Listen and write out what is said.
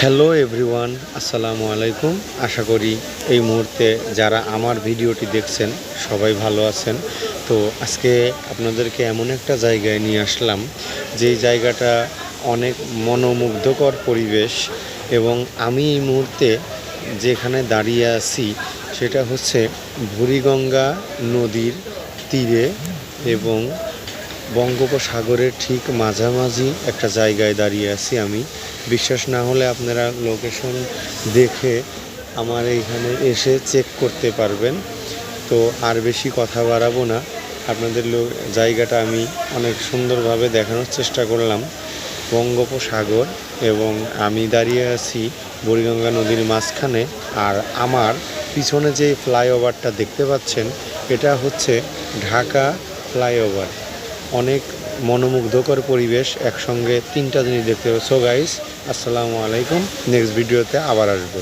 Hello everyone, আসসালামু আলাইকুম। আশা করি এই মুহূর্তে যারা আমার ভিডিওটি দেখছেন সবাই ভালো আছেন। তো আজকে আপনাদেরকে এমন একটা জায়গায় নিয়ে আসলাম যেই জায়গাটা অনেক মনোমুগ্ধকর পরিবেশ, এবং আমি এই মুহূর্তে যেখানে দাঁড়িয়ে আছি সেটা হচ্ছে বুড়িগঙ্গা নদীর তীরে এবং বঙ্গোপসাগরের ঠিক মাঝামাঝি একটা জায়গায় দাঁড়িয়ে আছি আমি। বিশ্বাস না হলে আপনারা লোকেশন দেখে আমার এইখানে এসে চেক করতে পারবেন। তো আর বেশি কথা বাড়াবো না, আপনাদের জায়গাটা আমি অনেক সুন্দরভাবে দেখানোর চেষ্টা করলাম। বঙ্গোপসাগর এবং আমি দাঁড়িয়ে আছি বুড়িগঙ্গা নদীর মাঝখানে। আর আমার পিছনে যে ফ্লাইওভারটা দেখতে পাচ্ছেন এটা হচ্ছে ঢাকা ফ্লাইওভার। অনেক মনোমুগ্ধকর পরিবেশ, একসঙ্গে তিনটা জিনিস দেখতে হবে। সো গাইস, আসসালামু আলাইকুম। নেক্সট ভিডিওতে আবার আসবো।